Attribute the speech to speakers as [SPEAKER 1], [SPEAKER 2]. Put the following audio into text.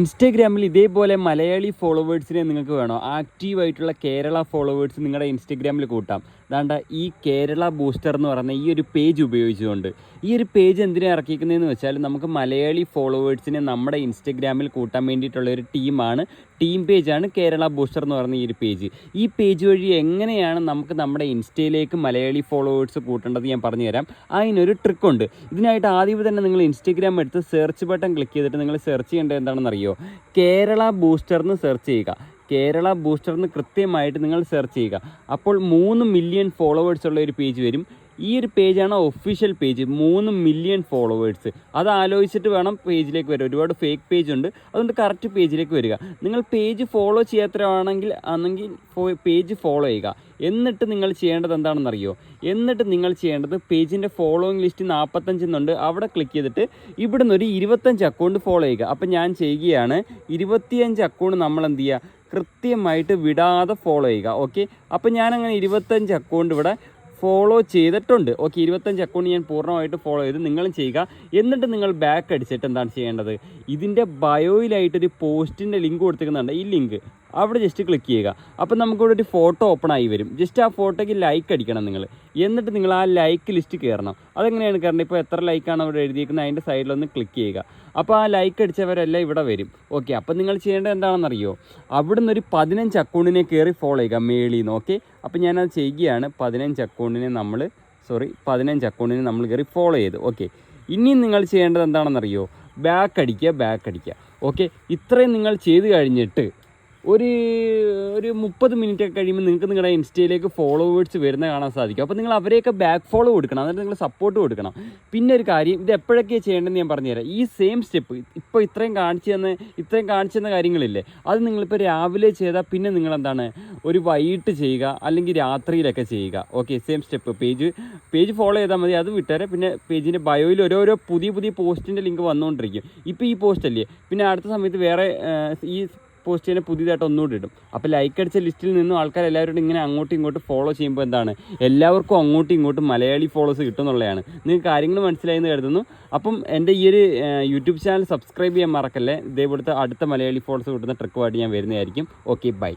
[SPEAKER 1] ഇൻസ്റ്റാഗ്രാമിൽ ഇതേപോലെ മലയാളി ഫോളോവേഴ്സിനെ നിങ്ങൾക്ക് വേണോ? ആക്റ്റീവായിട്ടുള്ള കേരള ഫോളോവേഴ്സ് നിങ്ങളുടെ ഇൻസ്റ്റാഗ്രാമിൽ കൂട്ടാം. അതാണ്ട് ഈ കേരള ബൂസ്റ്റർ എന്ന് പറയുന്ന ഈ ഒരു പേജ് ഉപയോഗിച്ചുകൊണ്ട്. ഈ ഒരു പേജ് എന്തിനാണ് ഇറക്കിക്കുന്നതെന്ന് വെച്ചാൽ നമുക്ക് മലയാളി ഫോളോവേഴ്സിനെ നമ്മുടെ ഇൻസ്റ്റാഗ്രാമിൽ കൂട്ടാൻ വേണ്ടിയിട്ടുള്ള ഒരു ടീം പേജാണ് കേരള ബൂസ്റ്റർ എന്ന് പറയുന്ന ഈ ഒരു പേജ്. ഈ പേജ് വഴി എങ്ങനെയാണ് നമുക്ക് നമ്മുടെ ഇൻസ്റ്റയിലേക്ക് മലയാളി ഫോളോവേഴ്സ് കൂട്ടേണ്ടത് ഞാൻ പറഞ്ഞുതരാം. അതിനൊരു ട്രിക്കുണ്ട്. ഇതിനായിട്ട് ആദ്യം തന്നെ നിങ്ങൾ ഇൻസ്റ്റാഗ്രാം എടുത്ത് സെർച്ച് ബട്ടൺ ക്ലിക്ക് ചെയ്തിട്ട് നിങ്ങൾ സെർച്ച് ചെയ്യേണ്ടത് എന്താണെന്ന് അറിയോ? കേരള ബൂസ്റ്റർ എന്ന് സെർച്ച് ചെയ്യുക. കേരള ബൂസ്റ്റർ എന്ന് കൃത്യമായിട്ട് നിങ്ങൾ സെർച്ച് ചെയ്യുക. അപ്പോൾ 3 മില്യൺ ഫോളോവേഴ്സ് ഉള്ള ഒരു പേജ് വരും. ഈ ഒരു പേജാണ് ഒഫീഷ്യൽ പേജ്. 3 million followers. അത് ആലോചിച്ചിട്ട് വേണം പേജിലേക്ക് വരിക. ഒരുപാട് ഫേക്ക് പേജ് ഉണ്ട്, അതുകൊണ്ട് കറക്റ്റ് പേജിലേക്ക് വരിക. നിങ്ങൾ പേജ് ഫോളോ ചെയ്യാത്തവരാണെങ്കിൽ പേജ് ഫോളോ ചെയ്യുക. എന്നിട്ട് നിങ്ങൾ ചെയ്യേണ്ടത് എന്താണെന്നറിയോ? എന്നിട്ട് നിങ്ങൾ ചെയ്യേണ്ടത് പേജിൻ്റെ ഫോളോയിങ് ലിസ്റ്റ് 45 എന്നുണ്ട്, അവിടെ ക്ലിക്ക് ചെയ്തിട്ട് ഇവിടുന്ന് ഒരു 25 അക്കൗണ്ട് ഫോളോ ചെയ്യുക. അപ്പം ഞാൻ ചെയ്യുകയാണ് 25 അക്കൗണ്ട് നമ്മൾ എന്ത് ചെയ്യുക? കൃത്യമായിട്ട് വിടാതെ ഫോളോ ചെയ്യുക. ഓക്കെ, അപ്പം ഞാനങ്ങനെ 25 അക്കൗണ്ട് ഇവിടെ ഫോളോ ചെയ്തിട്ടുണ്ട്. ഓക്കെ, 25 അക്കൗണ്ട് ഞാൻ പൂർണ്ണമായിട്ട് ഫോളോ ചെയ്ത് നിങ്ങളും ചെയ്യുക. എന്നിട്ട് നിങ്ങൾ ബാക്ക് അടിച്ചിട്ട് എന്താണ് ചെയ്യേണ്ടത്? ഇതിൻ്റെ ബയോയിലായിട്ടൊരു പോസ്റ്റിൻ്റെ ലിങ്ക് കൊടുത്തിരിക്കുന്നുണ്ട്. ഈ ലിങ്ക് അവിടെ ജസ്റ്റ് ക്ലിക്ക് ചെയ്യുക. അപ്പം നമുക്കിവിടെ ഒരു ഫോട്ടോ ഓപ്പൺ ആയി വരും. ജസ്റ്റ് ആ ഫോട്ടോയ്ക്ക് ലൈക്ക് അടിക്കണം നിങ്ങൾ. എന്നിട്ട് നിങ്ങൾ ആ ലൈക്ക് ലിസ്റ്റ് കയറണം. അതെങ്ങനെയാണ് കയറണം? ഇപ്പോൾ എത്ര ലൈക്കാണ് അവിടെ എഴുതിയിരിക്കുന്നത് അതിൻ്റെ സൈഡിലൊന്ന് ക്ലിക്ക് ചെയ്യുക. അപ്പോൾ ആ ലൈക്ക് അടിച്ചവരെല്ലാം ഇവിടെ വരും. ഓക്കെ, അപ്പം നിങ്ങൾ ചെയ്യേണ്ടത് എന്താണെന്നറിയോ? അവിടുന്ന് ഒരു 15 അക്കൗണ്ടിനെ കയറി ഫോളോ ചെയ്യുക മേളിൽ നിന്ന്. ഓക്കെ, അപ്പം ഞാനത് ചെയ്യുകയാണ്. 15 അക്കൗണ്ടിനെ നമ്മൾ കയറി ഫോളോ ചെയ്ത്. ഓക്കെ, ഇനിയും നിങ്ങൾ ചെയ്യേണ്ടത് എന്താണെന്നറിയോ? ബാക്ക് അടിക്കുക. ഓക്കെ, ഇത്രയും നിങ്ങൾ ചെയ്ത് കഴിഞ്ഞിട്ട് ഒരു 30 മിനിറ്റ് ഒക്കെ കഴിയുമ്പോൾ നിങ്ങൾക്ക് നിങ്ങളുടെ ഇൻസ്റ്റയിലേക്ക് ഫോളോവേഴ്സ് വരുന്ന കാണാൻ സാധിക്കും. അപ്പോൾ നിങ്ങൾ അവരെയൊക്കെ ബാക്ക് ഫോളോ കൊടുക്കണം, എന്നിട്ട് നിങ്ങൾ സപ്പോർട്ട് കൊടുക്കണം. പിന്നെ ഒരു കാര്യം, ഇത് എപ്പോഴൊക്കെയാണ് ചെയ്യേണ്ടതെന്ന് ഞാൻ പറഞ്ഞുതരാം. ഈ സെയിം സ്റ്റെപ്പ് ഇപ്പോൾ ഇത്രയും കാണിച്ചു തന്ന കാര്യങ്ങളില്ലേ, അത് നിങ്ങളിപ്പോൾ രാവിലെ ചെയ്താൽ പിന്നെ നിങ്ങളെന്താണ് ഒരു വൈകിട്ട് ചെയ്യുക, അല്ലെങ്കിൽ രാത്രിയിലൊക്കെ ചെയ്യുക. Okay, same step page follow ചെയ്താൽ മതി. അത് വിട്ടുതരാം. പിന്നെ പേജിൻ്റെ ബയോയിൽ ഓരോരോ പുതിയ പോസ്റ്റിൻ്റെ ലിങ്ക് വന്നുകൊണ്ടിരിക്കും. ഇപ്പോൾ ഈ പോസ്റ്റ് അല്ലേ, പിന്നെ അടുത്ത സമയത്ത് വേറെ ഈ പോസ്റ്റ് ചെയ്യുന്ന പുതിയതായിട്ട് ഒന്നുകൂടി ഇടും. അപ്പോൾ ലൈക്ക് അടിച്ച ലിസ്റ്റിൽ നിന്നും ആൾക്കാർ എല്ലാവരോടും ഇങ്ങനെ അങ്ങോട്ടും ഇങ്ങോട്ടും ഫോളോ ചെയ്യുമ്പോൾ എന്താണ് എല്ലാവർക്കും അങ്ങോട്ടും ഇങ്ങോട്ടും മലയാളി ഫോളോവേഴ്സ് കിട്ടുമെന്നുള്ളതാണ്. നിങ്ങൾക്ക് കാര്യങ്ങൾ മനസ്സിലായെന്ന് കരുതുന്നു. അപ്പം എൻ്റെ ഈ ഒരു യൂട്യൂബ് ചാനൽ സബ്സ്ക്രൈബ് ചെയ്യാൻ മറക്കല്ലേ. ഇതേപോലത്തെ അടുത്ത മലയാളി ഫോളോവേഴ്സ് കിട്ടുന്ന ട്രിക്കുമായിട്ട് ഞാൻ വരുന്നതായിരിക്കും. Okay, by.